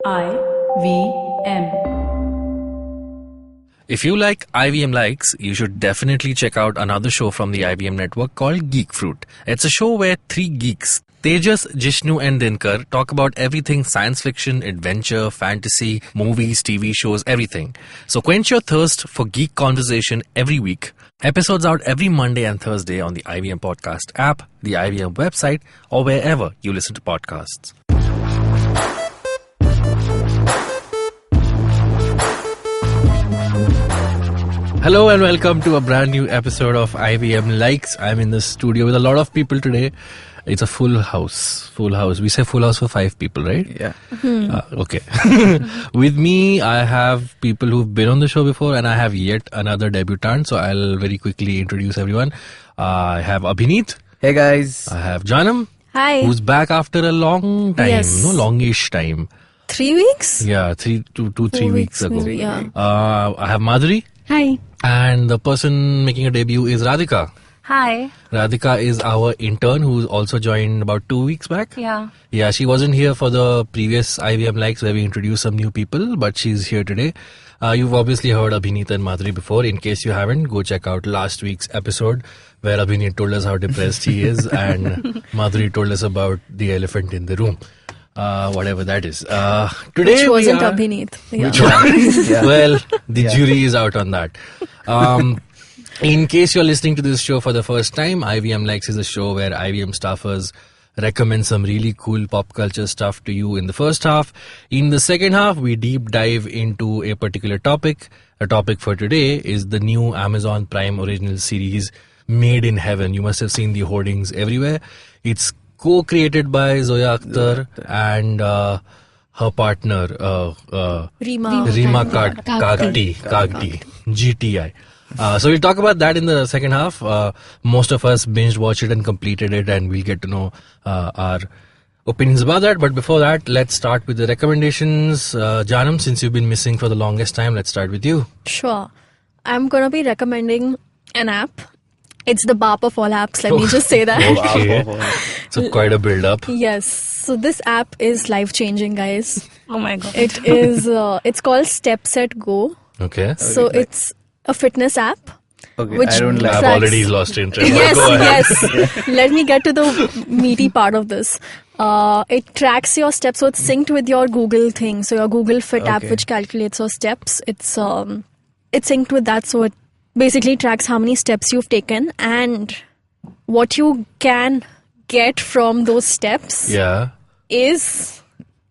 IVM. If you like IVM likes, you should definitely check out another show from the IVM network called Geek Fruit. It's a show where three geeks, Tejas, Jishnu and Dinkar, talk about everything science fiction, adventure, fantasy, movies, TV shows, everything. So quench your thirst for geek conversation every week. Episodes out every Monday and Thursday on the IVM Podcast app, the IVM website, or wherever you listen to podcasts. Hello and welcome to a brand new episode of IVM Likes. I'm in the studio with a lot of people today. It's a full house. We say full house for 5 people, right? Yeah. Okay. With me, I have people who've been on the show before and I have yet another debutant. So I'll very quickly introduce everyone. I have Abhineet. Hey guys. I have Janam. Hi. Who's back after a long time. Yes. Longish time. 3 weeks? Yeah, 3 weeks ago. maybe, yeah. I have Madhuri. Hi. And the person making a debut is Radhika. Hi. Radhika is our intern who's also joined about 2 weeks back. Yeah. Yeah, she wasn't here for the previous IVM Likes where we introduced some new people, but she's here today. You've obviously heard Abhineet and Madhuri before. In case you haven't, go check out last week's episode where Abhineet told us how depressed he is and Madhuri told us about the elephant in the room. Whatever that is. Today Which wasn't we are, Abhineet. Yeah. Which one? Yeah. Well, the jury is out on that. In case you're listening to this show for the first time, IVM Likes is a show where IVM staffers recommend some really cool pop culture stuff to you in the first half. In the second half, we deep dive into a particular topic. A topic for today is the new Amazon Prime original series, Made in Heaven. You must have seen the hoardings everywhere. It's co-created by Zoya Akhtar and her partner, Rima Kagti, GTI. So we'll talk about that in the second half. Most of us binge watched it and completed it, and we'll get to know our opinions about that. But before that, let's start with the recommendations. Janam, since you've been missing for the longest time, let's start with you. Sure. I'm going to be recommending an app. It's the BAP of all apps. Let me just say that. Okay. So quite a build-up. Yes. So this app is life-changing, guys. Oh my god. It is. It's called Step Set Go. Okay. So it's a fitness app. Okay, Which I don't like I've tracks- already lost interest. Yes, Go ahead. yes. Let me get to the meaty part of this. It tracks your steps, so it's synced with your Google thing. So your Google Fit app, Okay. which calculates your steps, it's synced with that. So it basically tracks how many steps you've taken and what you can get from those steps. Yeah. Is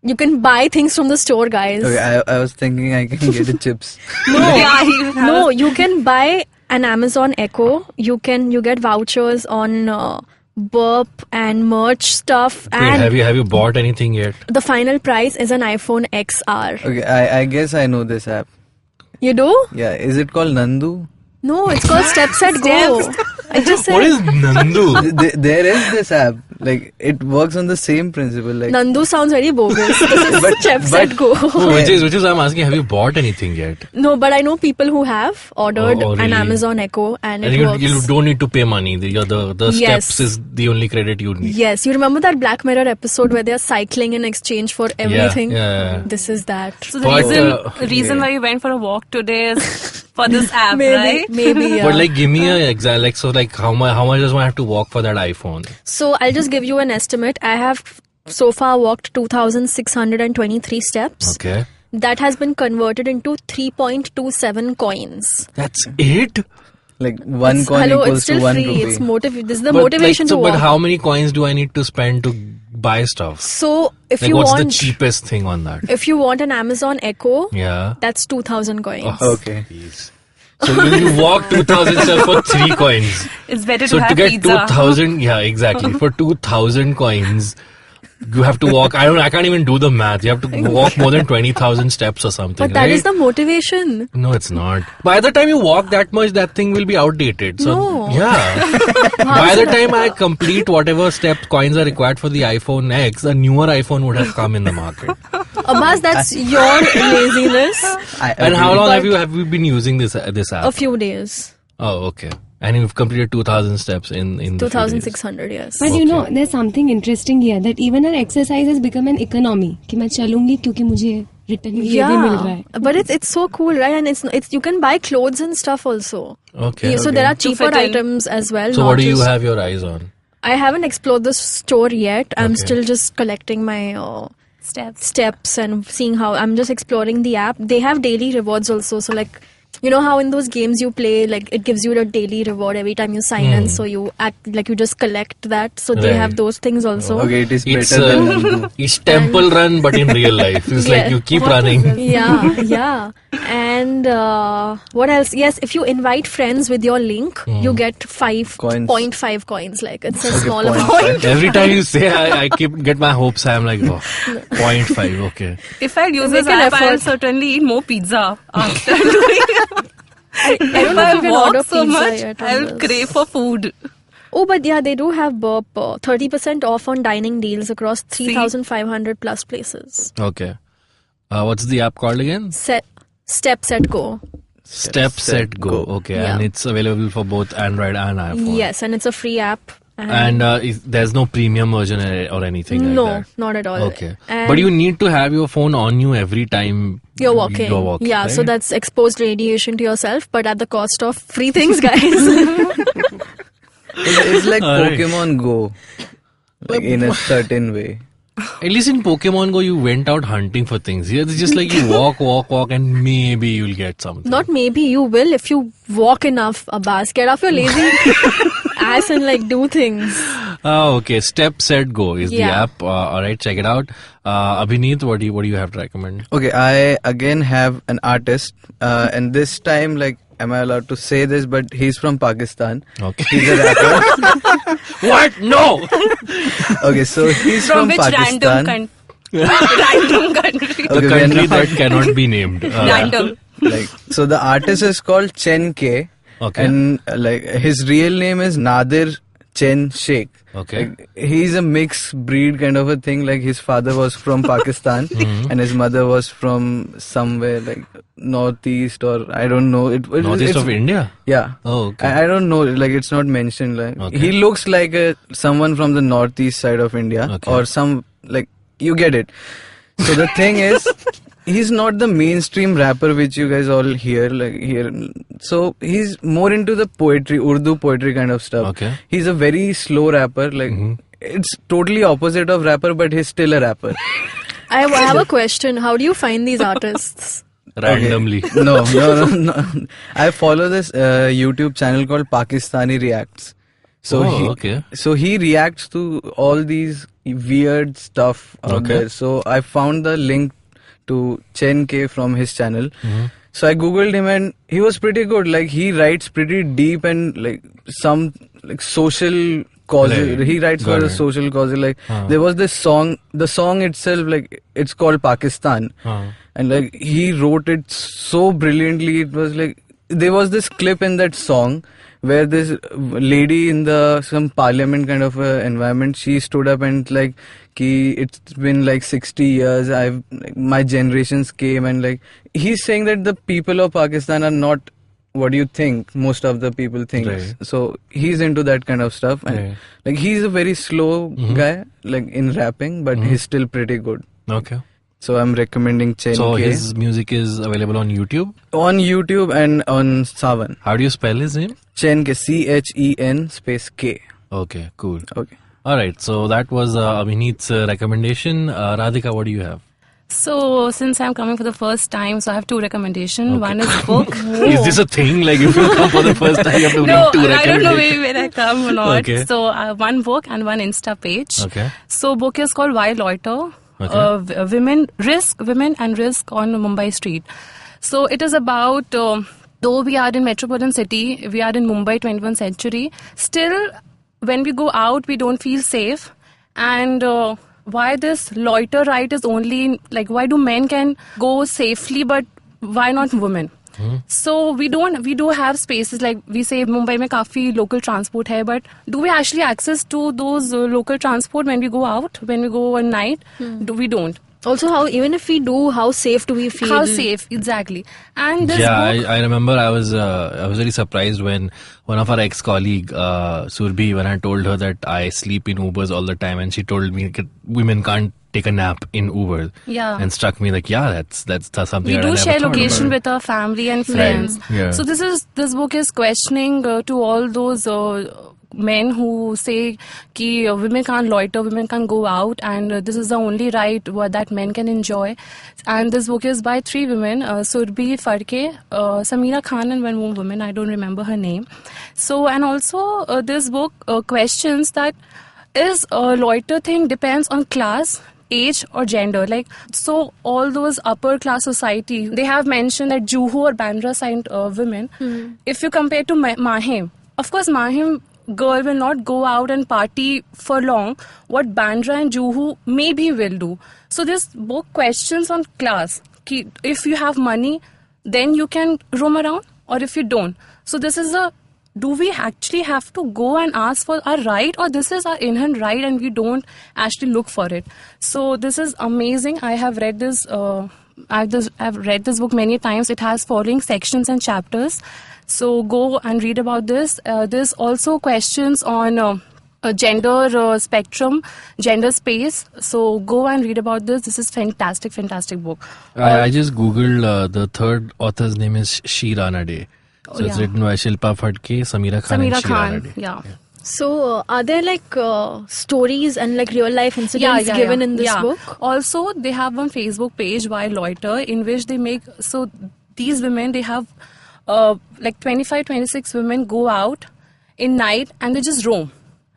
you can buy things from the store, guys. Okay, I was thinking I can get the chips. No, you can buy an Amazon Echo. You get vouchers on Burp and merch stuff, Wait, and have you bought anything yet? the final price is an iPhone XR. Okay, I guess I know this app. You do? Yeah, is it called Nandu? No, it's called Step Set Go. I just said What is Nandu? There is this app. Like, it works on the same principle. Like, Nandu sounds very bogus. This is Step Set Go. Which is I'm asking, have you bought anything yet? No, but I know people who have ordered Oh, an really? Amazon Echo and And it you works. don't need to pay money. The Yes. steps is the only credit you need. Yes, you remember that Black Mirror episode where they're cycling in exchange for everything? Yeah. This is that. So the But, reason why you went for a walk today is for this app, right? Maybe, yeah. But like, give me a exact, like, so like, how much does one have to walk for that iPhone? So I'll just give you an estimate. I have so far walked 2,623 steps. Okay. That has been converted into 3.27 coins. That's it? like one coin Hello, equals it's still to 1 free. rupee. It's this is the motivation to But walk. how many coins do I need to spend to buy stuff? So if Like, you what's the want, cheapest thing on that? if you want an Amazon Echo, Yeah. that's 2,000 coins. Okay. Jeez. So you walk 2,000 steps for 3 coins. It's better So to to have get pizza. 2,000, yeah, exactly. For 2,000 coins, you have to walk. I can't even do the math. You have to walk more than 20,000 steps or something. But that right? is the motivation. No, it's not. By the time you walk that much, that thing will be outdated. So No. yeah. By the time I complete whatever steps coins are required for the iPhone X, a newer iPhone would have come in the market. Abbas, that's your laziness. And how long have you been using this app? A few days. Oh, okay. And you've completed 2,000 steps in the few days. 2,600, yes. But you know, there's something interesting here that even our exercise has become an economy. कि मैं चलूंगी क्योंकि मुझे return में ये भी मिल रहा है. But it's so cool, right? And it's you can buy clothes and stuff also. Okay. So there are cheaper items as well. So not what do you just- have your eyes on? I haven't explored the store yet. I'm Okay. still just collecting my Steps. and seeing how I'm just exploring the app. They have daily rewards also. So like, you know how in those games you play, like it gives you a daily reward every time you sign in. So you act like you just collect that. So they Right. have those things also. Okay, it is It's better than Undo. it's Temple Run, but in real life. It's like Yeah. you keep running. Yeah. And what else? Yes, if you invite friends with your link, you get 5.5 coins. Like it's a small point amount. five. Every time you say, I get my hopes high. I'm like, 0.5, okay. If I use Make this an app, I'll effort. certainly eat more pizza after doing I don't If know I if you can walk order so pizza much, yet on I'll this. crave for food. Oh, but yeah, they do have 30% off on dining deals across 3,500 plus places. Okay. What's the app called again? Step, Set, Go. Step, Set, Go. Okay. Yeah. And it's available for both Android and iPhone. Yes, and it's a free app. And there's no premium version or anything like no, that? not at all. Okay. And But you need to have your phone on you every time you're walking. Yeah, so right? that's exposed radiation to yourself, but at the cost of free things, guys. It's like Alright. Pokemon Go, like in a certain way. At least in Pokemon Go, you went out hunting for things. Here, it's just like you walk, and maybe you'll get something. Not maybe, you will if you walk enough, Abbas. Get off your lazy ass and like do things. Oh, okay. Step, Set, Go is the Yeah. app. All right, check it out. Abhineet, what do you have to recommend? Okay, I again have an artist, and this time, like, am I allowed to say this? But he's from Pakistan. Okay. He's a rapper. What? No! Okay, so he's From from which Pakistan. random country? The Okay, we are country not- that cannot be named. Random. Like, so the artist is called Chen K. Okay. And like his real name is Nadir Chen Sheikh. Okay. Like, he's a mixed breed kind of a thing. Like his father was from Pakistan and his mother was from somewhere like northeast or I don't know. Northeast it's, of India? Yeah. Oh, okay. I don't know. Like it's not mentioned. Like Okay. he looks like someone from the northeast side of India Okay. or some like you get it. So the thing is, he's not the mainstream rapper which you guys all hear like here. So he's more into the poetry, Urdu poetry kind of stuff. Okay. He's a very slow rapper. Like it's totally opposite of rapper, but he's still a rapper. I have a question. How do you find these artists? Randomly. Okay. No. I follow this YouTube channel called Pakistani Reacts. So okay. he reacts to all these weird stuff out Okay. there. So I found the link to Chen K from his channel. So I googled him and he was pretty good. Like he writes pretty deep and like some like social causes. Right. He writes for Got a it. social cause. Like there was this song. The song itself, like it's called Pakistan, and like he wrote it so brilliantly. It was like there was this clip in that song where this lady in some parliament kind of environment, she stood up and like, it's been like 60 years. My generations came and like he's saying that the people of Pakistan are not what do you think most of the people think. Right. So he's into that kind of stuff and Right. like he's a very slow guy like in rapping, but he's still pretty good. Okay. So I'm recommending Chen So K his music is available on YouTube. on YouTube and on Savan. How do you spell his name? Chen K, CHEN space K. Okay, cool. Okay. All right. So that was Abhineet's recommendation. Radhika, what do you have? So, since I'm coming for the first time, so I have two recommendations. One is book. Is this a thing? Like if you come for the first time, you have to No, read two I don't know recommendations? where I come or not. Okay. So, one book and one Insta page. Okay. So, book is called Why Loiter? Okay. Women and Risk on Mumbai Street. So, it is about, though we are in metropolitan city, we are in Mumbai 21st century, still when we go out, we don't feel safe. And why this loiter right is only, like why do men can go safely, but why not women? So we do have spaces like we say Mumbai mein kafi local transport hai, but do we actually access to those local transport when we go out, when we go at night? We don't. Also, how even if we do, how safe do we feel? How safe, exactly. And this Yeah, book, I remember I was very surprised when one of our ex-colleague, Surbhi, when I told her that I sleep in Ubers all the time, and she told me that women can't take a nap in Uber. Yeah. And struck me like, yeah, that's something we that I do never share thought location about. with our family and friends. Yeah. So this book is questioning to all those men who say ki women can't loiter, women can't go out, and this is the only right that men can enjoy. And this book is by 3 women, Surbhi Farke, Samira Khan, and one more woman, I don't remember her name. So, and also this book questions that is a loiter thing depends on class, age or gender. Like, so all those upper class society, they have mentioned that Juhu or Bandra side women, if you compare to Mahim, of course Mahim girl will not go out and party for long what Bandra and Juhu maybe will do. So this book questions on class. If you have money, then you can roam around, or if you don't. So this is do we actually have to go and ask for our right, or this is our inherent right and we don't actually look for it? So this is amazing. I have read this I've read this book many times. It has following sections and chapters. So go and read about this. There's also questions on a gender spectrum, gender space. So go and read about this. This is fantastic book. I just googled the third author's name is Sheera Nade. So it's written by Shilpa Phadke, Samira Khan, and Sheera Nade. Yeah. So, are there like stories and like real life incidents given in this book? Also, they have one Facebook page, Why Loiter, in which they make, so these women, they have like 25, 26 women go out in night and they just roam.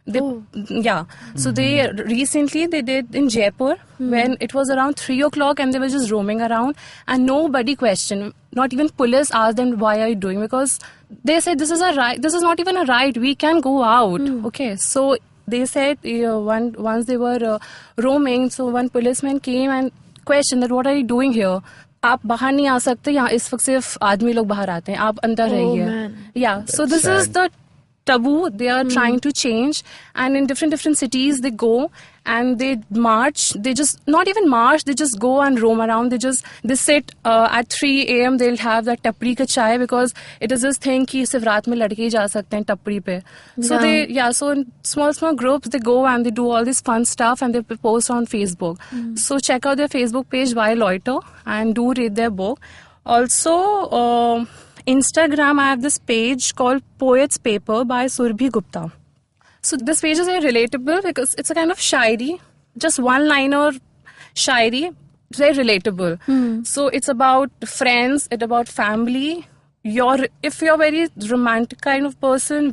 So they recently they did in Jaipur when it was around 3 o'clock and they were just roaming around and nobody questioned. Not even police asked them, why are you doing? Because they said this is a right. This is not even a right. We can go out. Okay, so they said once they were roaming, so one policeman came and questioned that what are you doing here? आप बाहर नहीं आ सकते, यहाँ इस वक्त सिर्फ आदमी लोग बाहर आते हैं, आप अंदर रहिए. Yeah, so this is the taboo they are trying to change, and in different cities they go and they march. They just not even march, they just go and roam around. They sit at 3 a.m. they'll have that tapri ka chai, because it is this thing ki sirf raat mein ladke hi ja sakte hain tapri pe. So so in small groups they go and they do all this fun stuff and they post on Facebook. So check out their Facebook page, Why Loiter, and do read their book. Also Instagram, I have this page called Poet's Paper by Surbhi Gupta. So this page is very relatable because it's a kind of shairi, just one-liner shairi, very relatable. So it's about friends, it's about family. If you're very romantic kind of person,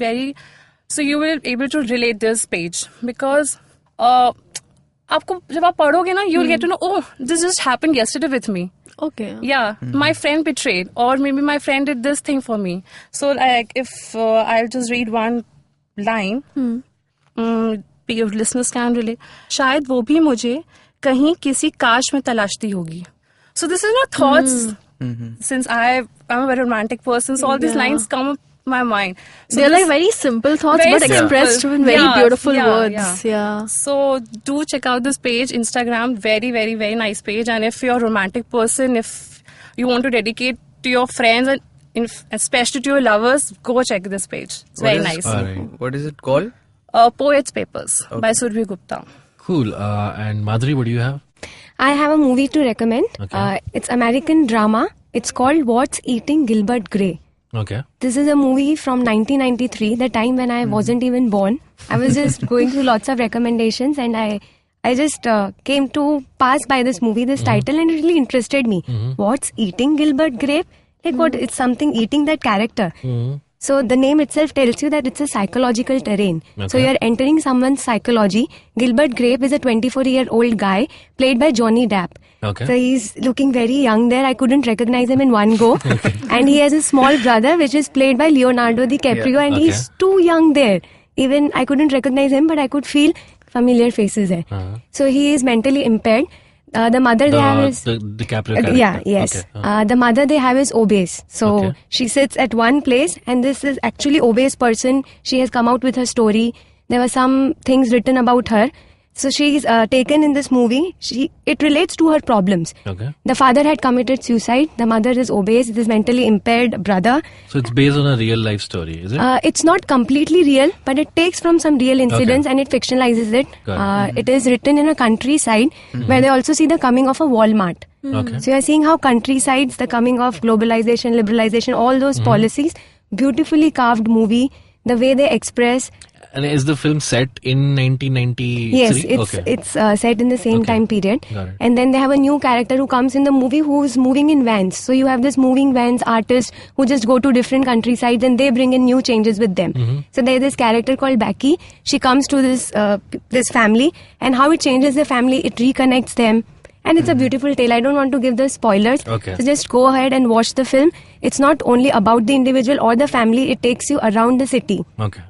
so you will be able to relate this page, because आपको जब आप पढ़ोगे ना, you'll get to know, oh, this just happened yesterday with me. Okay. Yeah, my friend betrayed, or maybe my friend did this thing for me. So like, if I'll just read one line, your listeners can relate. शायद वो भी मुझे कहीं किसी काश में तलाशती होगी. So this is not thoughts. Since I'm a very romantic person, so all these lines come up my mind. So they're like very simple thoughts, but expressed in very beautiful words. Yeah. So do check out this page, Instagram. Very, very, very nice page. And if you're a romantic person, if you want to dedicate to your friends and especially to your lovers, go check this page. It's very nice. What is it called? Poet's Papers by Surbhi Gupta. Cool. And Madhuri, what do you have? I have a movie to recommend. Okay. It's American drama. It's called What's Eating Gilbert Grape. Okay. This is a movie from 1993, the time when I wasn't even born. I was just going through lots of recommendations and I just came to pass by this movie, this title, and it really interested me. What's Eating Gilbert Grape? Like what? It's something eating that character. So the name itself tells you that it's a psychological terrain. Okay. So you're entering someone's psychology. Gilbert Grape is a 24-year-old guy played by Johnny Depp. Okay. So he's looking very young there. I couldn't recognize him in one go. And he has a small brother which is played by Leonardo DiCaprio, and he's too young there. Even I couldn't recognize him, but I could feel familiar faces there. So he is mentally impaired. The mother they have is the DiCaprio character. Okay. The mother they have is obese. So she sits at one place, and this is actually obese person. She has come out with her story. There were some things written about her. So she's taken in this movie. It relates to her problems. Okay. The father had committed suicide. The mother is obese. This mentally impaired brother. So it's based on a real life story, is it? It's not completely real, but it takes from some real incidents and it fictionalizes it. Got It is written in a countryside where they also see the coming of a Walmart. Okay. So you're seeing how countrysides, the coming of globalization, liberalization, all those policies, beautifully carved movie, the way they express. And is the film set in 1993? Yes, Okay. it's set in the same Okay. time period. Got it. And then they have a new character who comes in the movie who's moving in vans. So you have this moving vans artist who just go to different countrysides and they bring in new changes with them. So there's this character called Becky. She comes to this family, and how it changes the family, it reconnects them. And it's a beautiful tale. I don't want to give the spoilers. Okay. So just go ahead and watch the film. It's not only about the individual or the family, it takes you around the city. Okay.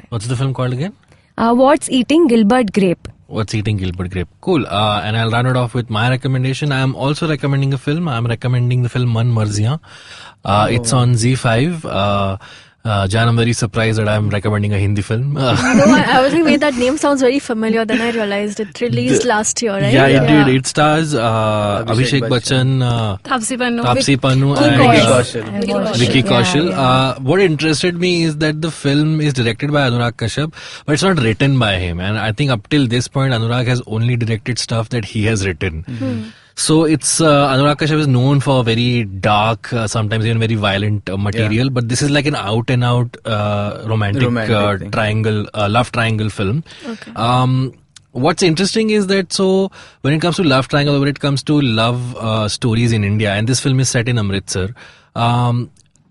What's the film called again? What's Eating Gilbert Grape? What's Eating Gilbert Grape? Cool. And I'll run it off with my recommendation. I am also recommending a film. I'm recommending the film Man Marziyan. It's on Z5. Jan, I'm very surprised that I'm recommending a Hindi film. No, I was like, wait, that name sounds very familiar. Then I realized it released last year, right? Yeah, it did. It stars Abhishek Bachchan, Taapsee Pannu. Taapsee Pannu, and Vicky Kaushal. What interested me is that the film is directed by Anurag Kashyap, but it's not written by him. And I think up till this point, Anurag has only directed stuff that he has written. So it's Anurag Kashyap is known for very dark, sometimes even very violent material, but this is like an out and out romantic thing. triangle, love triangle film. Okay. What's interesting is that when it comes to love triangle, when it comes to love stories in India, and this film is set in Amritsar,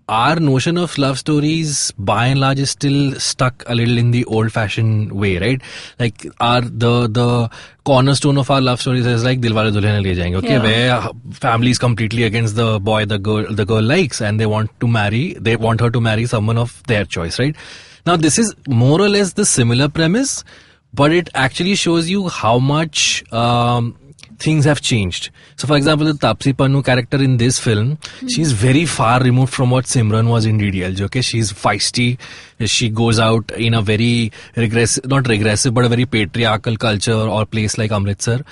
our notion of love stories by and large is still stuck a little in the old fashioned way, right? Like the cornerstone of our love stories is like Dilwale Dulhania Le Jayenge, okay, where family is completely against the boy the girl likes, and they want her to marry someone of their choice, right? Now this is more or less the similar premise, but it actually shows you how much things have changed. So for example, the Taapsee Pannu character in this film, she's very far removed from what Simran was in DDLJ, okay? She's feisty. She goes out in a very not regressive, but a very patriarchal culture or place like Amritsar.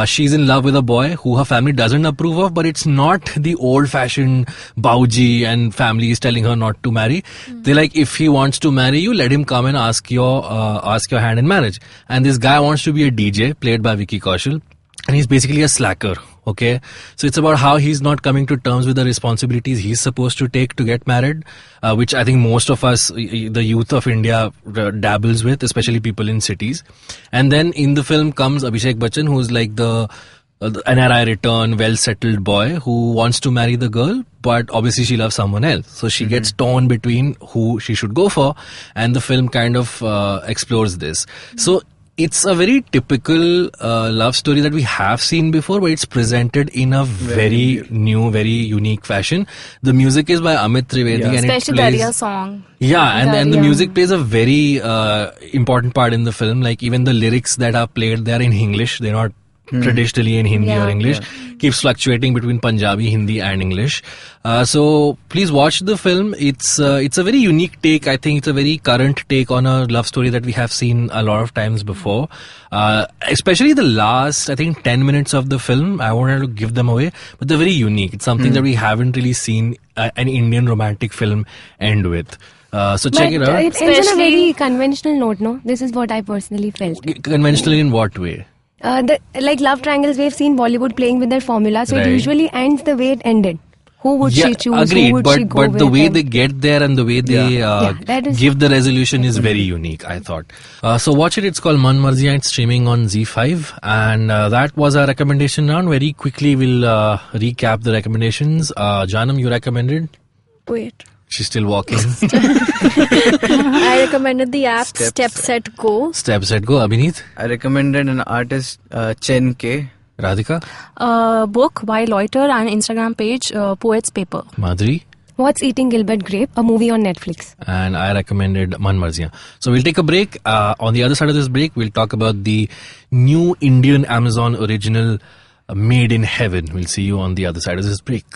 She's in love with a boy who her family doesn't approve of, but it's not the old-fashioned Bauji and family is telling her not to marry. They're like, if he wants to marry you, let him come and ask your hand in marriage. And this guy wants to be a DJ, played by Vicky Kaushal. And he's basically a slacker, okay? So it's about how he's not coming to terms with the responsibilities he's supposed to take to get married, which I think most of us, the youth of India, dabbles with, especially people in cities. And then in the film comes Abhishek Bachchan, who's like the NRI return, well-settled boy who wants to marry the girl, but obviously she loves someone else. So she gets torn between who she should go for, and the film kind of explores this. So it's a very typical love story that we have seen before, but it's presented in a very new, very unique fashion. The music is by Amit Trivedi, and Especially it plays... Darya song. Yeah, and the music plays a very important part in the film. Like even the lyrics that are played, they are in English. They're not traditionally in Hindi or English. Keeps fluctuating between Punjabi, Hindi and English. So please watch the film. It's a very unique take. I think it's a very current take on a love story that we have seen a lot of times before. Especially the last, I think, 10 minutes of the film. I won't have to give them away, but they're very unique. It's something that we haven't really seen an Indian romantic film end with. So check it out. It ends on a very conventional note, no? This is what I personally felt. Conventional in what way? Like love triangles, we've seen Bollywood playing with their formula, so Right. it usually ends the way it ended. Who would she choose? Agreed, Who would she go but the with? way And- they get there and the way they that is- give the resolution is very unique, I thought. So watch it. It's called Man Marziyan. It's streaming on Z5. And that was our recommendation round. Very quickly, we'll recap the recommendations. Janam, you recommended? Wait. She's still walking. I recommended the app Step Set Go. Step, set, go. Abhineet? I recommended an artist, Chen K. Radhika? Book Why Loiter and Instagram page Poets Paper. Madhuri? What's Eating Gilbert Grape? A movie on Netflix. And I recommended Man Marziyan. So we'll take a break. On the other side of this break, we'll talk about the new Indian Amazon original Made in Heaven. We'll see you on the other side of this break.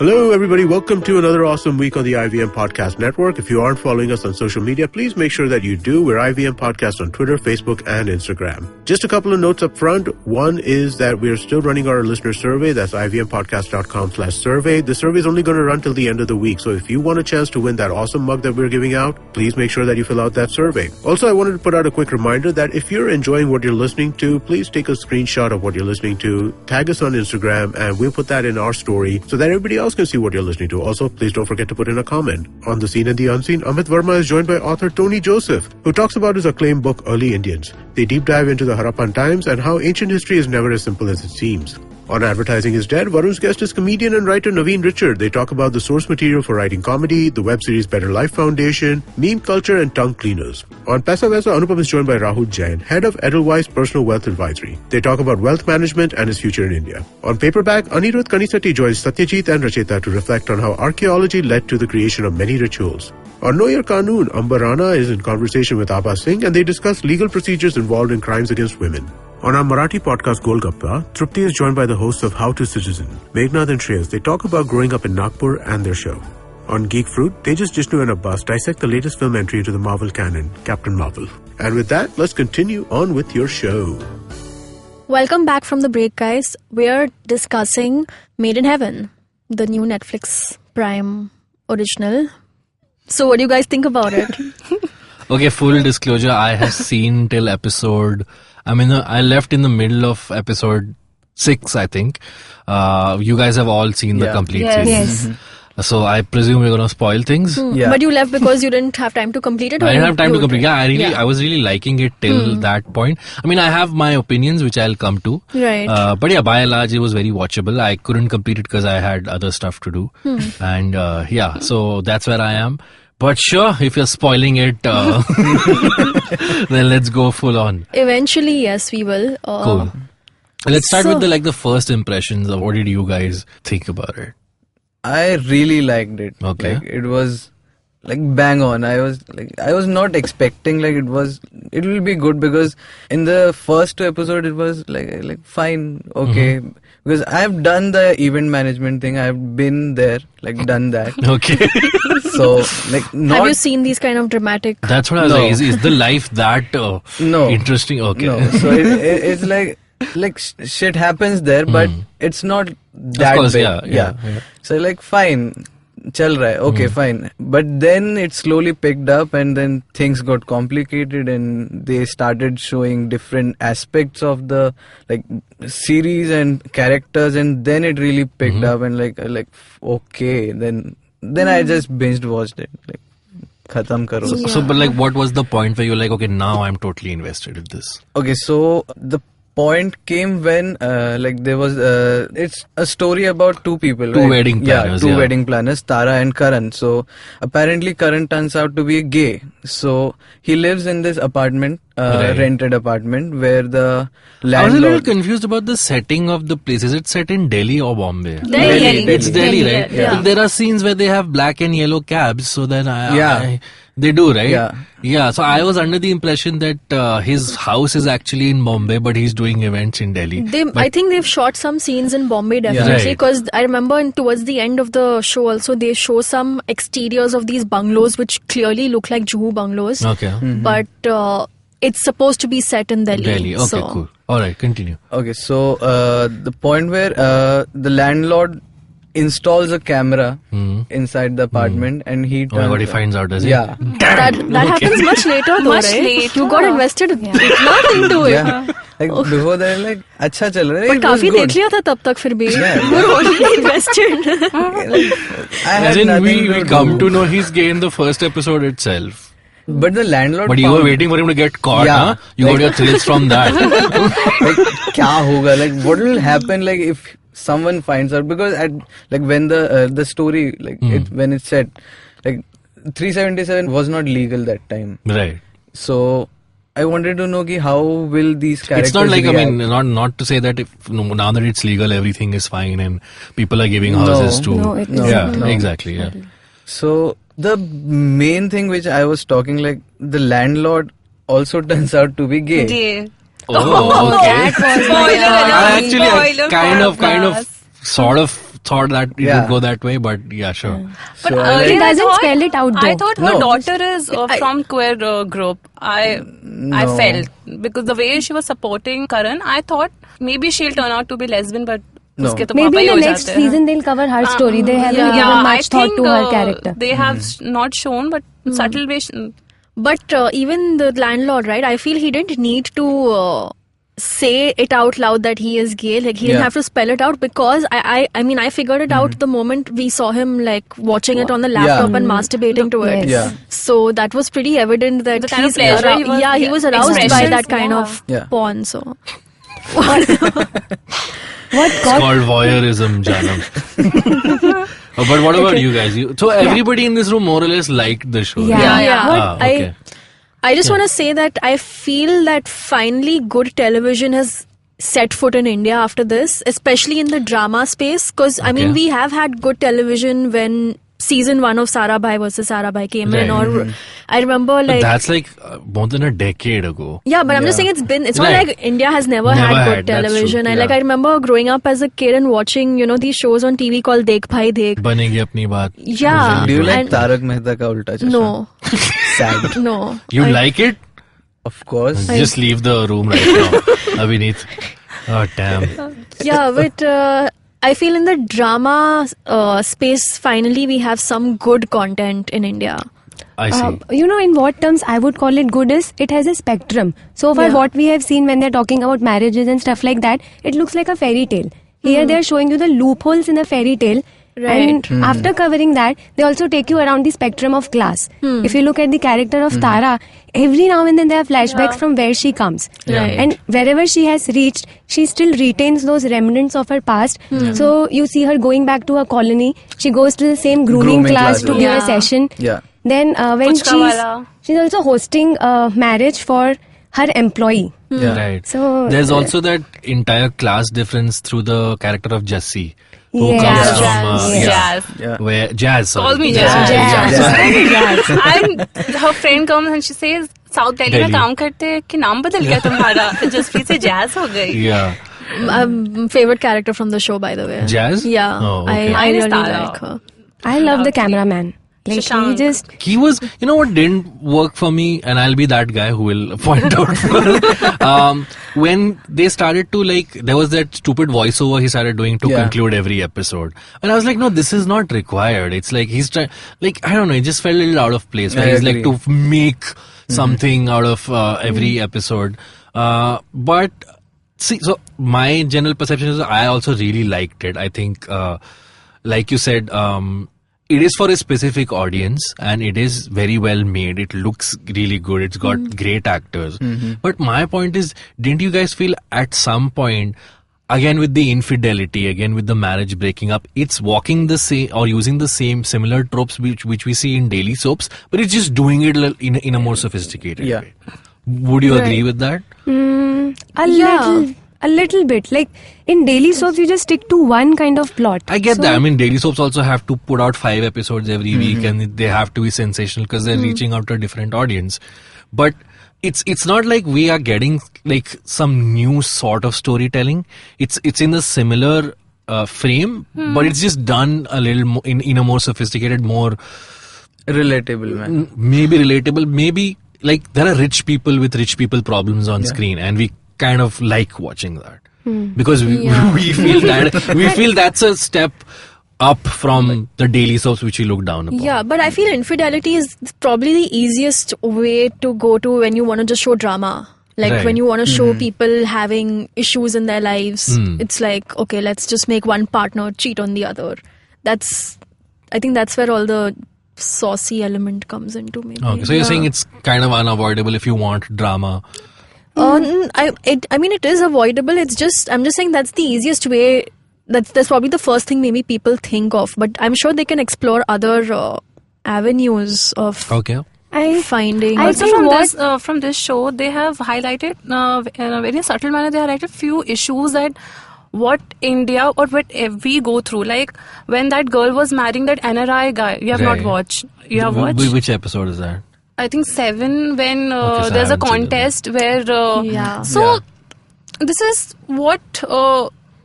Hello, everybody. Welcome to another awesome week on the IVM Podcast Network. If you aren't following us on social media, please make sure that you do. We're IVM Podcast on Twitter, Facebook, and Instagram. Just a couple of notes up front. One is that we're still running our listener survey. That's ivmpodcast.com/survey. The survey is only going to run till the end of the week. So if you want a chance to win that awesome mug that we're giving out, please make sure that you fill out that survey. Also, I wanted to put out a quick reminder that if you're enjoying what you're listening to, please take a screenshot of what you're listening to, tag us on Instagram, and we'll put that in our story so that everybody else can see what you're listening to. Also, please don't forget to put in a comment. On The Scene and the Unseen, Amit Verma is joined by author Tony Joseph, who talks about his acclaimed book, Early Indians. They deep dive into the Harappan times and how ancient history is never as simple as it seems. On Advertising is Dead, Varun's guest is comedian and writer Naveen Richard. They talk about the source material for writing comedy, the web series Better Life Foundation, meme culture, and tongue cleaners. On Paisa Vaisa, Anupam is joined by Rahul Jain, head of Edelweiss Personal Wealth Advisory. They talk about wealth management and his future in India. On Paperback, Anirudh Kanisati joins Satyajit and Rachita to reflect on how archaeology led to the creation of many rituals. On Know Your Qanoon, Amber Rana is in conversation with Abha Singh and they discuss legal procedures involved in crimes against women. On our Marathi podcast Golgappa, Trupti is joined by the hosts of How to Citizen, Meghnad and Shreyas. They talk about growing up in Nagpur and their show. On Geek Fruit, Tejas, Jishnu and Abbas dissect the latest film entry into the Marvel canon, Captain Marvel. And with that, let's continue on with your show. Welcome back from the break, guys. We're discussing Made in Heaven, the new Netflix Prime original. So what do you guys think about it? Okay, full disclosure, I have seen till episode... I left in the middle of episode 6, I think. You guys have all seen the complete series. Yes. So I presume we're going to spoil things. Yeah. But you left because you didn't have time to complete it? I didn't have time to complete. Yeah, I was really liking it till that point. I mean, I have my opinions, which I'll come to. Right. But yeah, by and large, it was very watchable. I couldn't complete it because I had other stuff to do. And so that's where I am. But sure, if you're spoiling it, then let's go full on. Eventually, yes, we will. Cool. Let's start with the first impressions of what did you guys think about it? I really liked it. Okay. Like, it was bang on. I was not expecting it will be good because in the first 2 episodes it was like fine, okay. Because I've done the event management thing. I've been there, done that. Okay. So not. Have you seen these kind of dramatic? That's what I was like. Is the life that interesting? Okay. No. So it's shit happens there, but it's not that of course, big. Yeah. So fine. Chal raha hai. Okay, fine. But then it slowly picked up and then things got complicated and they started showing different aspects of the series and characters and then it really picked up and okay, then I just binged watched it. Khatam karo. So, but what was the point where you're like, okay, now I'm totally invested in this? Okay, so the point came when there was it's a story about 2 people, two wedding planners, two wedding planners, Tara and Karan. So apparently Karan turns out to be gay, so he lives in this apartment, rented apartment, where the landlord... I was a little confused about the setting of the place. Is it set in Delhi or Bombay? Delhi. It's Delhi, right? Yeah. But there are scenes where they have black and yellow cabs, so then they do, right? Yeah. So I was under the impression that his house is actually in Bombay, but he's doing events in Delhi. I think they've shot some scenes in Bombay, definitely, because I remember towards the end of the show also they show some exteriors of these bungalows which clearly look like Juhu bungalows. Okay. But it's supposed to be set in Delhi. Okay, cool. Alright, continue. Okay, so the point where the landlord installs a camera inside the apartment and he Oh my god, he finds out, does he? Yeah. That happens much later though, Much right? later. You got invested nothing into it. Yeah. Before that, अच्छा चल रहा है. But काफी देख लिया था तब तक फिर भी. You were already invested. I had As in, nothing we to come do. to know he's gay in the first episode itself. But the landlord. But you were waiting for him to get caught, huh? You got your thrills from that. क्या होगा? What will happen if someone finds out? Because when the story when it's set, 377 was not legal that time. Right. So I wanted to know how will these characters It's not like, react? not to say that now that it's legal, everything is fine and people are giving houses to... No, it yeah, isn't. exactly, yeah. So the main thing which I was talking, the landlord also turns out to be gay. Oh, okay. That was I kind of sort of thought that it would go that way, but yeah, sure. But So, earlier He I doesn't thought- spell it out, I though. thought her No. daughter is from queer group. I felt because the way she was supporting Karan, I thought maybe she'll turn out to be lesbian, but No. उसके तो Maybe पापा ही in हो the next जाते हैं. season they'll cover her story. They haven't Yeah, given I much thought think to her character. they have not shown, but subtle way. But even the landlord, right? I feel he didn't need to say it out loud that he is gay. Like he didn't Yeah. have to spell it out because I mean I figured it out the moment we saw him like watching it on the laptop and masturbating to it. Yes. Yeah. So that was pretty evident that The kind of he's pleasure arou- he was- yeah, he yeah, was aroused by expressions, that kind yeah. of Yeah. porn. So What It's got called voyeurism, Janam. But what about you guys? So everybody in this room more or less liked the show. Yeah. right? Yeah. What Okay. I just want to say that I feel that finally good television has set foot in India after this, especially in the drama space. Because I mean, Okay. we have had good television when season 1 of Sarabhai versus Sarabhai came in, Right. or I remember But like. that's like more than a decade ago. Yeah, but I'm just saying it's not Right. like India has never Never had good had, that's television. true, And like yeah. I remember growing up as a kid and watching, these shows on TV called Dekh Bhai Dekh. Banegi apni baat. Yeah. Do you like And- Tarak Mehta Ka Ulta Chashma? No, Sad. no. You like it? Of course. Just leave the room right now, Abhineet. Oh damn. Yeah, but I feel in the drama space, finally we have some good content in India. I see. in what terms I would call it good is it has a spectrum. So far, Yeah. what we have seen when they're talking about marriages and stuff like that, it looks like a fairy tale. Here they're showing you the loopholes in a fairy tale. Right. And after covering that, they also take you around the spectrum of class. If you look at the character of Tara, every now and then there are flashbacks from where she comes. Right. And wherever she has reached, she still retains those remnants of her past. So you see her going back to her colony. She goes to the same grooming class classes. to give a Yeah. session. Yeah. Then when Puchka wala. she's also hosting a marriage for her employee. Yeah. Right. So There's also that entire class difference through the character of Jessie, who Yes. comes Jazz. from Jazz. Yeah. where Jazz. Sorry. Call me Jazz. Jazz. Jazz. And her friend comes and she says, South Delhi में Delhi. काम करते कि नाम बदल गया तुम्हारा तो जसप्रीत से जैज हो गई. Yeah. Favorite character from the show, by the way. Jazz? Yeah, Oh, okay. I Mine is really Tara. like her. I love the cameraman. Like he Shashank. just He was, what didn't work for me, and I'll be that guy who will point out. When they started to there was that stupid voiceover he started doing to Yeah. conclude every episode, and I was like, no, this is not required. It's like he's trying, I don't know, it just felt a little out of place. Where I he's agree. to make something out of every episode, but. See, so my general perception is I also really liked it. I think, like you said, it is for a specific audience and it is very well made. It looks really good. It's got great actors. But my point is, didn't you guys feel at some point, again with the infidelity, again with the marriage breaking up, it's walking the same or using the same similar tropes which we see in daily soaps, but it's just doing it in a more sophisticated Yeah. way. Would you agree with that? a little bit. Like in daily soaps, you just stick to one kind of plot. I get So- that. I mean, daily soaps also have to put out 5 episodes every week, and they have to be sensational because they're reaching out to a different audience. But it's not like we are getting some new sort of storytelling. It's in a similar frame, but it's just done a little more in a more sophisticated, more Relatable, man. maybe relatable, maybe there are rich people with rich people problems on screen, and we kind of like watching that because we feel that's a step up from the daily soaps which we look down upon. Yeah, but I feel infidelity is probably the easiest way to go to when you want to just show drama. Like Right. when you want to show people having issues in their lives, Hmm. it's like, okay, let's just make one partner cheat on the other. I think that's where all the saucy element comes into maybe. Okay, so you're saying it's kind of unavoidable if you want drama. I mean, it is avoidable. I'm just saying that's the easiest way. That's probably the first thing maybe people think of. But I'm sure they can explore other avenues of Okay. finding. I Also think from this show, they have highlighted in a very subtle manner. They highlighted few issues that what India or what we go through. Like when that girl was marrying that NRI guy. You have not Right. watched. You have Wh- watched. Which episode is that? I think 7 when Okay, so I there's a haven't seen it. contest where Yeah. so Yeah. this is what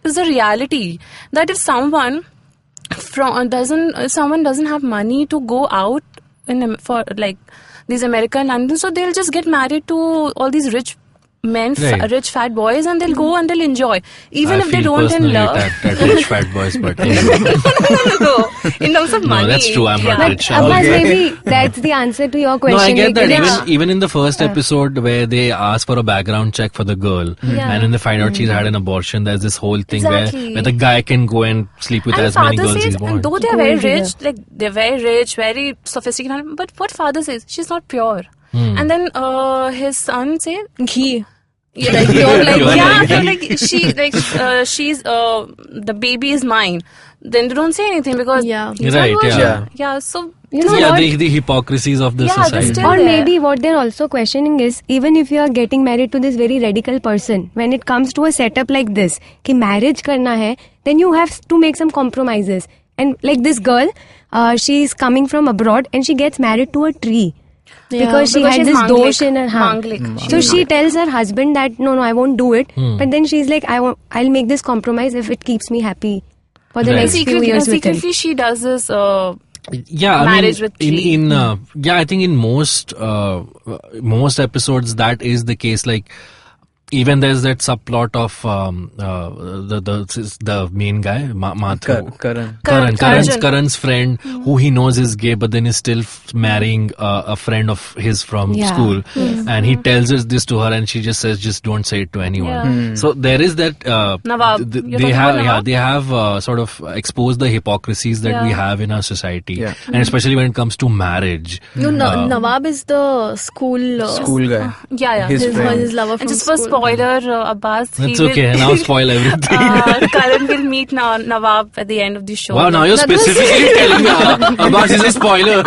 is the reality that if someone if someone doesn't have money to go out for like these American London, so they'll just get married to all these rich men, Right. rich fat boys, and they'll go and they'll enjoy, even I if they feel don't in personally love. attacked at rich fat boys, but anyway. No, in terms of money. No, that's true. I'm not Yeah. rich. Abbas, maybe that's the answer to your No, question. I get that. Like, Even in the first episode where they ask for a background check for the girl, Yeah. and then they find out she's had an abortion, there's this whole thing Exactly. where the guy can go and sleep with And as many father girls says, he and wants. though they're very Gold digger. rich, like they're very rich, very sophisticated, but what father says, she's not pure. And then his son says, Ghee. yeah, like, you're like, You're yeah, like- you're like, she's, the baby is mine. Then they don't say anything because Yeah. he's Right, not yeah. virgin. Yeah, so you know Yeah, what? the hypocrisies of the Yeah, they're society. still- Or there. maybe what they're also questioning is, even if you are getting married to this very radical person, when it comes to a setup like this, कि marriage करना है, then you have to make some compromises. And like this girl, she's coming from abroad and she gets married to a tree. Yeah. Because she had she's this manglik. dosh in her hand. Manglik. So she tells her husband that no, I won't do it. But then she's like, I'll make this compromise if it keeps me happy for the Right. next few years with him. secretly she does this, Yeah, I marriage mean, with tree. yeah, I think in most episodes that is the case. Like, even there's that subplot of the main guy, Mathu. Karan. Karan's friend, who he knows is gay, but then is still marrying a friend of his from Yeah. school, and he tells us this to her, and she just says, "Just don't say it to anyone." So there is that. Nawab. You're They talking have, about Nawab? they have sort of exposed the hypocrisies that we have in our society, Yeah. and especially when it comes to marriage. No, Nawab is the school. School guy. yeah. His friend. His lover from And just for school. spoiler, Abbas, It's okay. Now spoil everything. Karan will meet Nawab at the end of the show. Wow, now you're specifically telling me Abbas is a spoiler.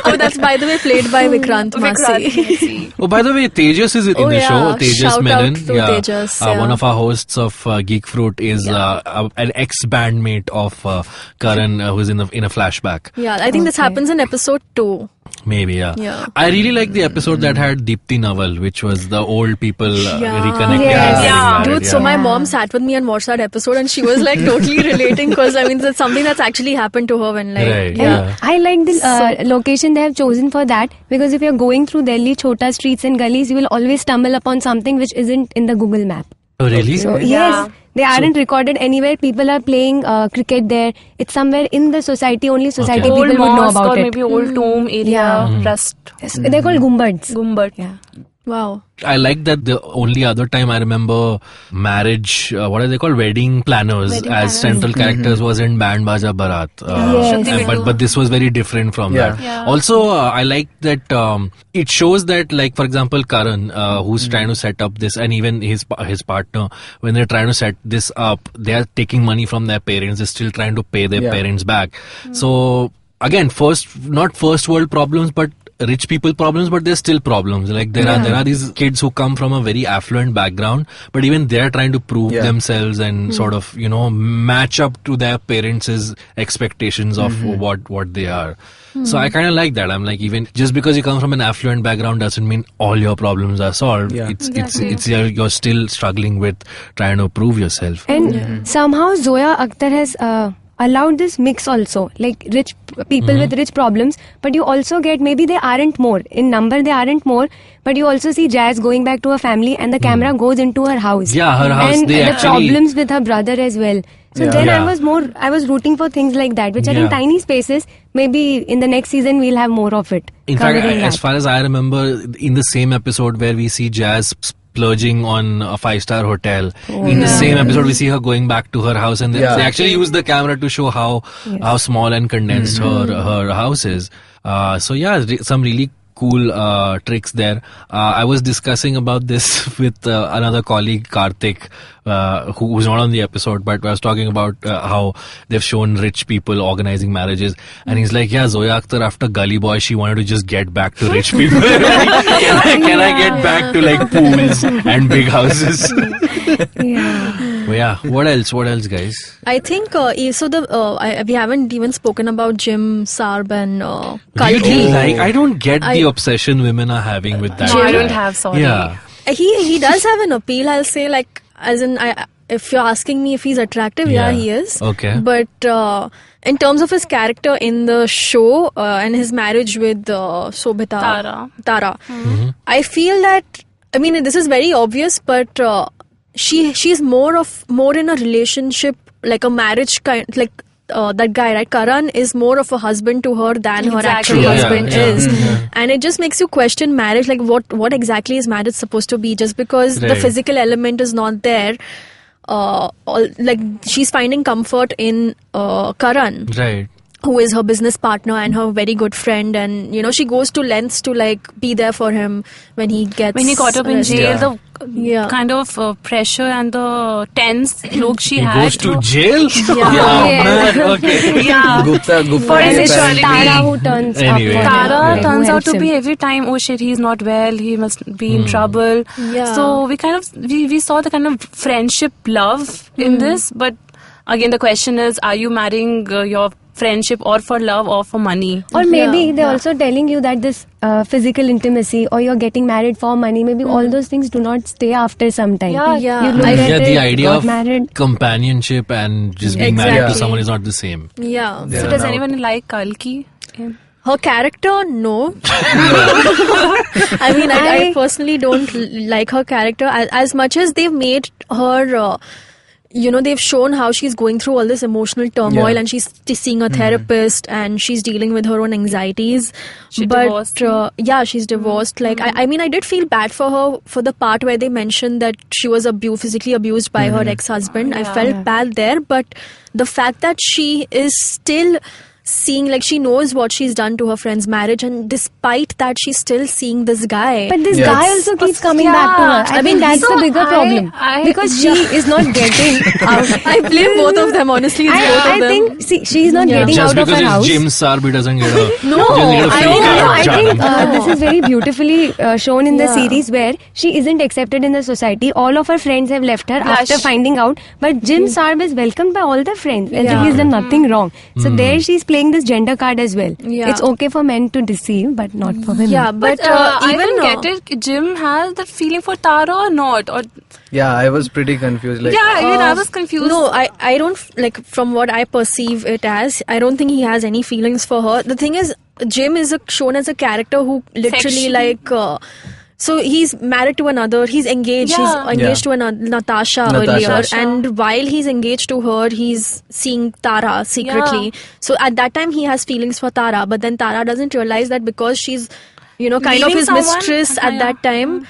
Oh, that's by the way played by Vikrant Masi. Oh, by the way, Tejas is in Oh, the yeah. show. Tejas Shout Menon. out to Tejas, yeah. One of our hosts of Geek Fruit is an ex-bandmate of Karan, who's in a flashback. Yeah, I think this happens in episode 2. Maybe, yeah. Yeah. I really like the episode that had Deepthi Naval, which was the old people reconnecting. Yes. and getting Yeah. married, Dude, so my mom sat with me and watched that episode and she was like totally relating because I mean that's something that's actually happened to her when like Right, yeah. yeah. I like the location they have chosen for that because if you're going through Delhi, chota streets and gullies, you will always stumble upon something which isn't in the Google map. Oh, really? So Yeah. yes, they aren't recorded anywhere. People are playing cricket there. It's somewhere in the society. Only society Okay. Old people would know mosque about or it. maybe old tomb area, Yeah. rest, Yes, they're called gumbads. Gumbad. Yeah. Wow. I like that the only other time I remember marriage, what are they called? Wedding planners Wedding as planners. central characters was in Band Baja Barat. Yes. But this was very different from Yeah. that. Yeah. Also, I like that it shows that, like, for example, Karan, who's trying to set up this, and even his partner, when they're trying to set this up, they are taking money from their parents. They're still trying to pay their parents back. So, again, not first world problems, but rich people problems, but there's still problems. Like there are these kids who come from a very affluent background, but even they're trying to prove themselves and sort of, match up to their parents' expectations of what they are. So I kind of like that. I'm like, even just because you come from an affluent background doesn't mean all your problems are solved. Yeah. It's you're still struggling with trying to prove yourself. And somehow Zoya Akhtar has allowed this mix also, like rich people with rich problems, but you also get, maybe they aren't more in number, they aren't more, but you also see Jazz going back to her family and the camera goes into her house. Yeah, her house, and they the actually- problems with her brother as well. So Yeah. then Yeah. I was rooting for things like that, which are in Yeah. tiny spaces. Maybe in the next season we'll have more of it. In fact, covering as that. far as I remember, in the same episode where we see Jazz splurging on a 5-star hotel, in the same episode we see her going back to her house, and they actually use the camera to show how small and condensed her house is. So yeah, some really cool tricks there. I was discussing about this with another colleague, Karthik, who was not on the episode, but I was talking about how they've shown rich people organizing marriages, and he's like, yeah, Zoya Akhtar, after Gully Boy, she wanted to just get back to rich people. Can I get back to like pools and big houses? Yeah. Well, yeah, what else, guys? I think we haven't even spoken about Jim, Sarb and Do you Kalki. like, I don't get the obsession women are having with that No, I guy. don't have, sorry. Yeah. He does have an appeal, I'll say, like as in if you're asking me if he's attractive, yeah, he is. Okay. But in terms of his character in the show and his marriage with Sobhita Tara, I feel that, I mean, this is very obvious, but she's more in a relationship, like a marriage kind, like that guy, right? Karan is more of a husband to her than her actual husband is. And it just makes you question marriage, like what exactly is marriage supposed to be? Just because the physical element is not there, like she's finding comfort in Karan, Right. who is her business partner and her very good friend, and you know, she goes to lengths to like be there for him when he gets caught up in arrested. jail, the kind of pressure and the tense look she had. Goes to jail? Yeah. Man, okay. Gupta And is it's apparently- Tara who turns Anyway. up. Tara who turns out helps to him. be every time, oh shit, he's not well, he must be in trouble. Yeah. So we kind of we saw the kind of friendship love in this, but again the question is, are you marrying your friendship or for love or for money? Or maybe they're also telling you that this physical intimacy, or you're getting married for money, maybe all those things do not stay after some time. Yeah. You look at The it, idea got of married. companionship and just being married to Exactly. someone is not the same. Yeah. So does anyone like Kalki? Her character, no. I mean, I personally don't like her character as much as they've made her. You know, they've shown how she's going through all this emotional turmoil, and she's seeing a therapist, and she's dealing with her own anxieties. Divorced. Yeah, she's divorced. Like, I mean, I did feel bad for her for the part where they mentioned that she was physically abused by her ex-husband. I felt bad there, but the fact that she is still seeing, like, she knows what she's done to her friend's marriage, and despite that she's still seeing this guy. But this guy also keeps coming back to her. I mean, that's the bigger problem. Because she is not getting out. I blame both of them, honestly. It's both of I them. think, she's not getting Just out of because her house. it's Jim Sarby doesn't get a doesn't get a I free think, card, I think Janam. this is very beautifully shown in the series, where she isn't accepted in the society. All of her friends have left her after finding out. But Jim Sarb is welcomed by all the friends, as if he's done nothing wrong. So there she's playing this gender card as well. Yeah. It's okay for men to deceive, but not for women. Yeah, but I even don't get it. Jim has that feeling for Tara or not? Or Yeah, I was pretty confused. Like, even I was confused. No, I don't, like, from what I perceive it as, I don't think he has any feelings for her. The thing is, Jim is shown as a character who literally so he's married to another, he's engaged, he's engaged to Natasha earlier, and while he's engaged to her, he's seeing Tara secretly. So at that time he has feelings for Tara, but then Tara doesn't realize that because she's, you know, kind of his mistress at that time,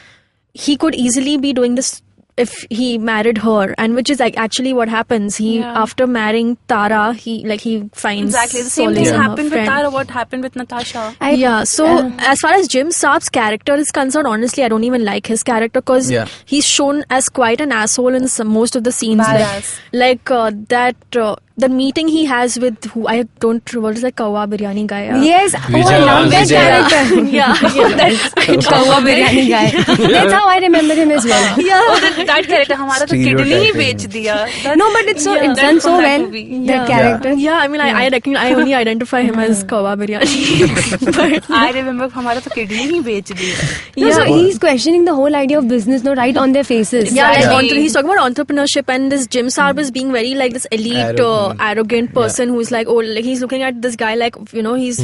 he could easily be doing this if he married her, and which is like actually what happens. He after marrying Tara, he finds exactly the same solace thing in her happened with friend. Tara. What happened with Natasha? So as far as Jim Saab's character is concerned, honestly, I don't even like his character because he's shown as quite an asshole in most of the scenes. The meeting he has with what is that Kawa Biryani guy? Yes, I love that character. That's Kawa Biryani guy. That's how I remember him as well. That character, हमारा तो kidney ही बेच दिया. No, but it's done so well. The character. Yeah, I mean, I only identify him as Kawa Biryani. But I remember हमारा तो kidney ही बेच दिया. So he's questioning the whole idea of business, no, right on their faces. Yeah, like he's talking about entrepreneurship, and this Jim Sarb is being very like this elite, arrogant person who's like, like he's looking at this guy like, you know, he's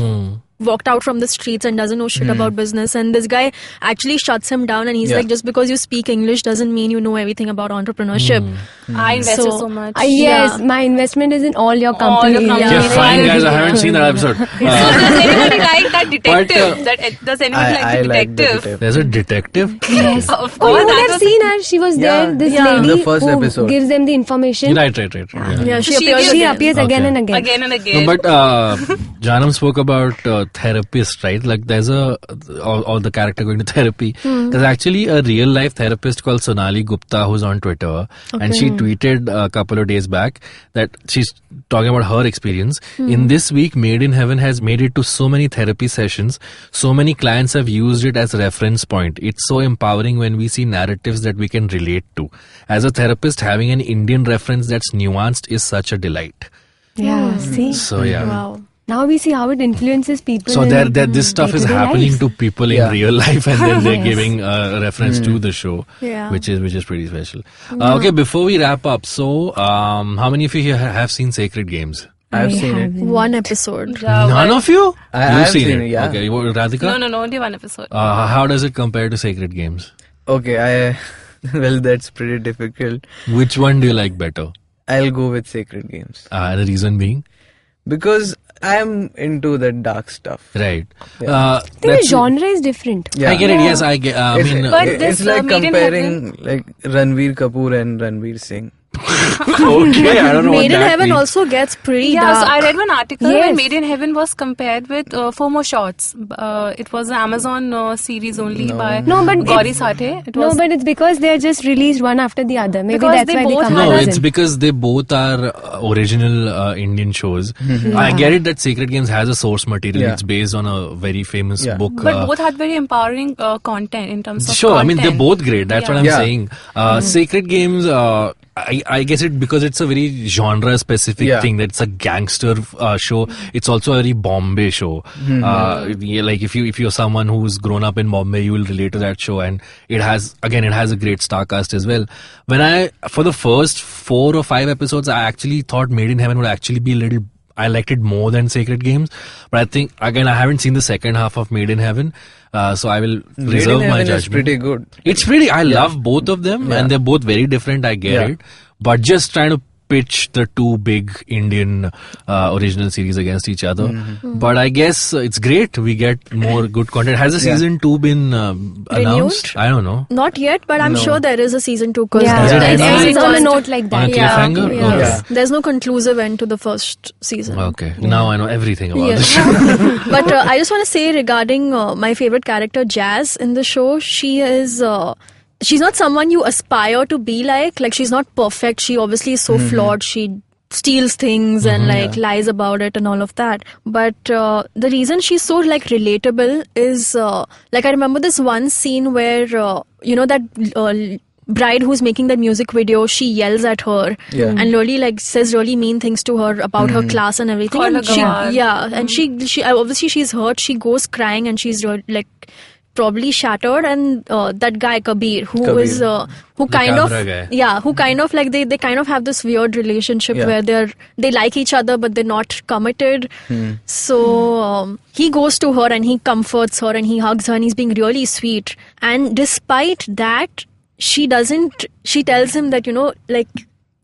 walked out from the streets and doesn't know shit about business, and this guy actually shuts him down, and he's like, just because you speak English doesn't mean you know everything about entrepreneurship. I invested so much. Yes, my investment is in all your company. Yeah, fine guys, I haven't seen that episode. So does anybody like that detective? Does anyone like the like the detective? There's a detective? Yes. Of Oh, course. you would have seen her. She was there. This lady In the first who episode. gives them the information. Right. Yeah, She appears again and again. Again and again. No, but Janam spoke about therapist, right? Like there's all the character going to therapy. There's actually a real life therapist called Sonali Gupta who's on Twitter, and she tweeted a couple of days back that she's talking about her experience. In this week, Made in Heaven has made it to so many therapy sessions. So many clients have used it as a reference point. It's so empowering when we see narratives that we can relate to. As a therapist, having an Indian reference that's nuanced is such a delight. Yeah, see? So yeah. Wow. now we see how it influences people. So in this stuff is day-to-day happening lives. to people in real life, and then they're giving a reference to the show, Yeah. which is pretty special. Okay, before we wrap up, so how many of you here have seen Sacred Games? I've seen it. haven't. One episode. None of you? I've You've seen it, yeah. Okay, Radhika? No, only one episode. How does it compare to Sacred Games? Okay, well, that's pretty difficult. Which one do you like better? I'll go with Sacred Games. The reason being? Because I'm into that dark stuff. Right. Yeah. The That's- genre is different. Yeah. I get it, yes, I get, I It's, mean, But it's this, like Made in comparing like Ranveer Kapoor and Ranveer Singh. okay, I don't know Made what in that Heaven means. also gets pretty Yeah, dark. so I read one article Yes. when Made in Heaven was compared with Four More Shots. It was an Amazon series only by No, but Gauri it's- Sathe. It No, was but it's because they're just released one after the other. Maybe Because that's they why they both come had No, out. it's because they both are original Indian shows. I get it that Sacred Games has a source material. Yeah. It's based on a very famous Yeah. book. but both had very empowering content in terms of Sure, I mean, they're content. both great. That's what I'm Yeah. saying. Sacred Games, I guess it because it's a very genre-specific Yeah. thing. That's a gangster show. It's also a very Bombay show. Yeah, like if you're someone who's grown up in Bombay, you will relate to that show. And it has a great star cast as well. For the first 4 or 5 episodes, I actually thought Made in Heaven would actually be a little. I liked it more than Sacred Games, but I think again I haven't seen the second half of Made in Heaven, so I will Made reserve in my Heaven judgment. is pretty good. It's pretty. I love both of them, and they're both very different. I get Yeah. it, but just trying to pitch the two big Indian original series against each other. But I guess it's great. We get more good content. Has the season 2 been announced? I don't know. Not yet, but I'm sure there is a season 2. Cause Yeah, Is it it announced? ends on a note like On a that. cliffhanger? Yeah. Okay. Yeah. There's no conclusive end to the first season. Okay, now I know everything about Yes. it. But I just want to say regarding my favorite character, Jazz, in the show, she is. She's not someone you aspire to be like. Like, she's not perfect. She obviously is so flawed. She steals things and lies about it and all of that. But the reason she's so like relatable is like I remember this one scene where that bride who's making that music video, she yells at her and really like says really mean things to her about her class and everything. Call her And she, gawar. and she obviously she's hurt. She goes crying and she's like probably shattered. And that guy Kabir, who Kabir. is who kind of camera guy. who kind of like they kind of have this weird relationship Yeah. where they like each other but they're not committed. So he goes to her and he comforts her and he hugs her and he's being really sweet. And despite that, she tells him that like,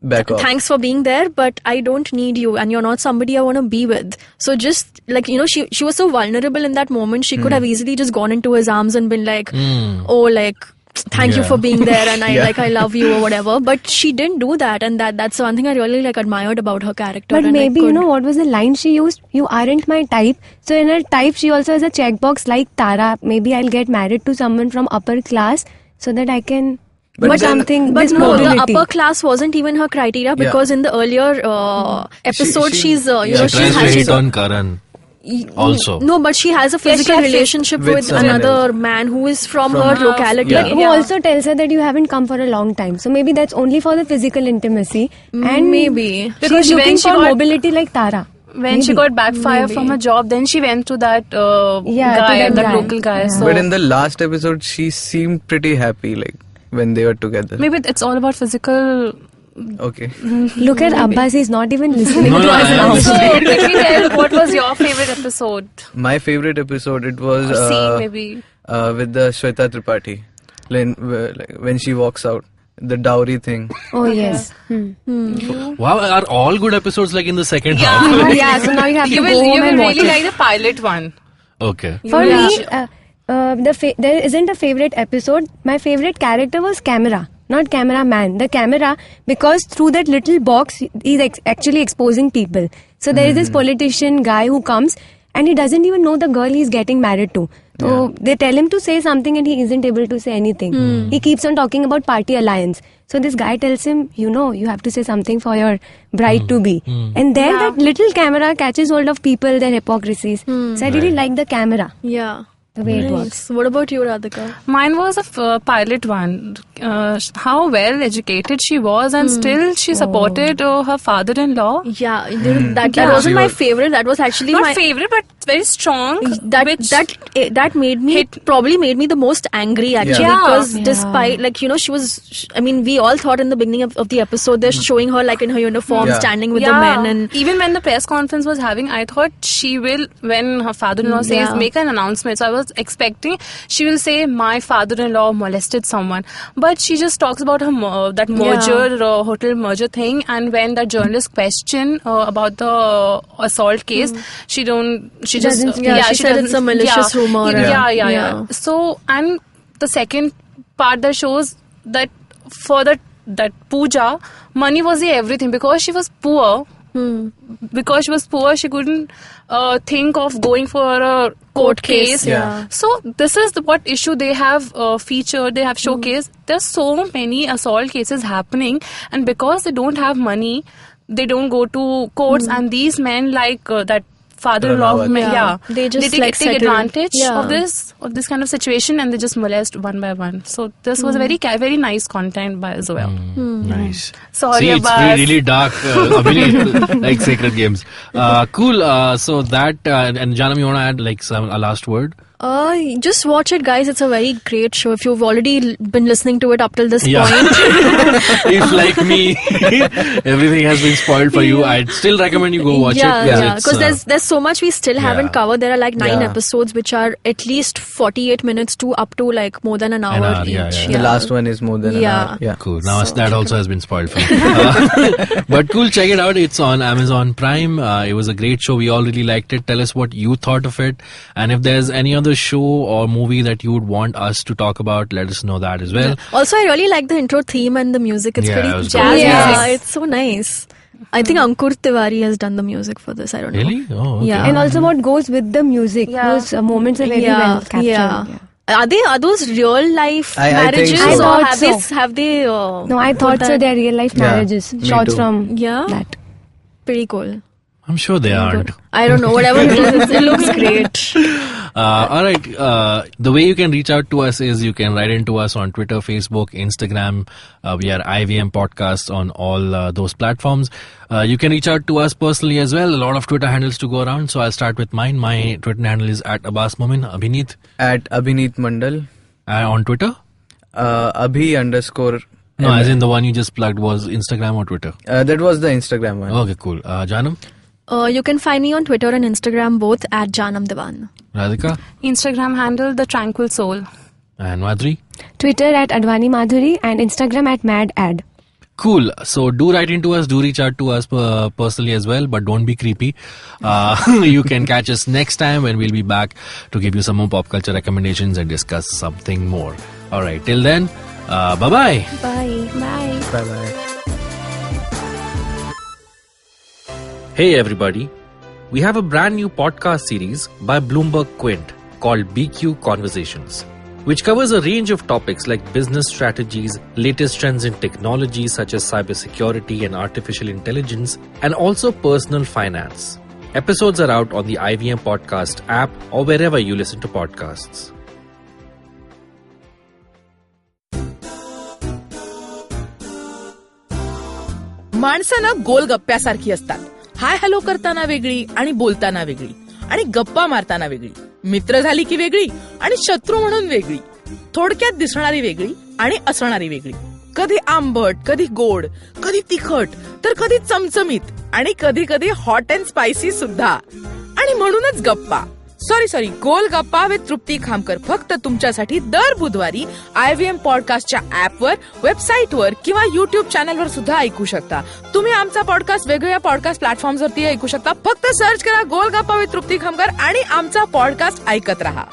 Back off. thanks for being there, but I don't need you and you're not somebody I want to be with. So just like, she was so vulnerable in that moment. She could have easily just gone into his arms and been like, oh, like, thank you Yeah. for being there and Yeah. I love you or whatever. But she didn't do that, and that's one thing I really like admired about her character. But and I maybe, could- what was the line she used? You aren't my type. So in her type, she also has a checkbox like Tara. Maybe I'll get married to someone from upper class so that I can But do then- something. But this no, the mobility. upper class wasn't even her criteria because in the earlier episode, She- she's She tries to hit on Karan. Also. No, but she has a physical she has relationship with with someone another man who is from her locality. But who Yeah. also tells her that you haven't come for a long time. So maybe that's only for the physical intimacy. And Maybe. Because she's when looking she for got- mobility like Tara. When she got backfire from her job, then she went to that Yeah, to guy, that that guy. local guy. Yeah. So But in the last episode, she seemed pretty happy, like when they were together. maybe it's all about physical. Okay. Look at Abbas, he's not even listening No, to no, us I now. am. So quickly tell what was your favorite episode? My favorite episode, it was Or scene maybe. with the Shweta Tripathi. When she walks out. The dowry thing. Oh, yes. Wow, are all good episodes like in the second half? Yeah, so now you have to You go will home and watch really it. like the pilot one. Okay. For Yeah. me, there isn't a favorite episode. My favorite character was Camera, not cameraman. The camera, because through that little box, he's actually exposing people. So there is this politician guy who comes and he doesn't even know the girl he's getting married to. So they tell him to say something and he isn't able to say anything. He keeps on talking about party alliance. So this guy tells him, you have to say something for your bride to be. And then that little camera catches hold of people, their hypocrisies. So I really like the camera. Yeah. the way it works. What about you, Radhika? Mine was a pilot one. How well educated she was, and still she supported her father-in-law. Yeah, that wasn't my favorite. That was actually Not my favorite, but very strong. That made me probably made me the most angry actually, because despite she was. I mean, we all thought in the beginning of the episode they're showing her like in her uniform standing with the men, and even when the press conference was having, I thought she will, when her father-in-law says make an announcement. So I was expecting she will say my father-in-law molested someone, but she just talks about her that merger, hotel merger thing, and when the journalist questioned about the assault case, she said it's a malicious rumor. Yeah. So, and the second part that shows that for that puja, money was the everything, because she was poor. Because she was poor, she couldn't think of going for a court case. So this is what issue they have featured, they have showcased. There's so many assault cases happening, and because they don't have money, they don't go to courts, and these men like that father-in-law, they just take advantage of this kind of situation, and they just molest one by one. So this was a very nice content by as well. Nice. Sorry, it's really dark, like Sacred Games. Cool. So that and Janam, you want to add like a last word? Just watch it, guys. It's a very great show. If you've already been listening to it up till this point. If like me, everything has been spoiled for you, I'd still recommend you go watch it. Because there's so much we still haven't covered. There are like 9 episodes, which are at least 48 minutes to up to like more than an hour each. The last one is more than an hour. Yeah. Cool. Now that also has been spoiled for you. But cool, check it out. It's on Amazon Prime. It was a great show. We all really liked it. Tell us what you thought of it. And if there's any other show or movie that you would want us to talk about, let us know that as well. Also, I really like the intro theme and the music. It's pretty jazzy. It's so nice. I think Ankur Tiwari has done the music for this. I don't know. Really? Oh, okay. Yeah. And also what goes with the music. Those moments are very well captured. Are those real life marriages? I thought or so. have they? No, I thought so. They're real life marriages. Shots from that. Pretty cool. I'm sure they aren't. I don't know. Whatever it is, it looks great. All right. The way you can reach out to us is you can write into us on Twitter, Facebook, Instagram. We are IVM Podcasts on all those platforms. You can reach out to us personally as well. A lot of Twitter handles to go around. So I'll start with mine. My Twitter handle is at Abbas Momin. Abhineet? At Abhineet Mandal. On Twitter? Abhi_. No, as in the one you just plugged was Instagram or Twitter? That was the Instagram one. Okay, cool. Janam? You can find me on Twitter and Instagram both at Janam Devan. Radhika? Instagram handle The Tranquil Soul. And Madhuri? Twitter at Advani Madhuri and Instagram at MadAd. Cool. So do write into us, do reach out to us personally as well, but don't be creepy. You can catch us next time when we'll be back to give you some more pop culture recommendations and discuss something more. All right. Till then, bye-bye. Bye. Bye. Bye-bye. Hey everybody, we have a brand new podcast series by Bloomberg Quint called BQ Conversations, which covers a range of topics like business strategies, latest trends in technology such as cybersecurity and artificial intelligence, and also personal finance. Episodes are out on the IVM Podcast app or wherever you listen to podcasts. माणसं गोलगप्प्यासारखी असतात. Hi hello करताना वेगळी आणि बोलताना वेगळी आणि गप्पा मारताना वेगळी, मित्र झाली की वेगळी आणि शत्रू म्हणून वेगळी, थोडक्यात दिसणारी वेगळी आणि असणारी वेगळी, कधी आंबट, कधी गोड, कधी तिखट, तर कधी चमचमीत आणि कधी कधी हॉट अँड स्पायसी सुद्धा. आणि म्हणूनच गप्पा गोल गप्पा विथ तृप्ती खामकर फक्त तुमच्यासाठी दर बुधवारी IVM पॉडकास्टच्या ऍपवर, वेबसाईटवर किंवा युट्यूब चॅनलवर सुद्धा ऐकू शकता. तुम्ही आमचा पॉडकास्ट वेगवेगळ्या पॉडकास्ट प्लॅटफॉर्मवरती ऐकू शकता. फक्त सर्च करा गोल गप्पा विथ तृप्ती खामकर आणि आमचा पॉडकास्ट ऐकत रहा.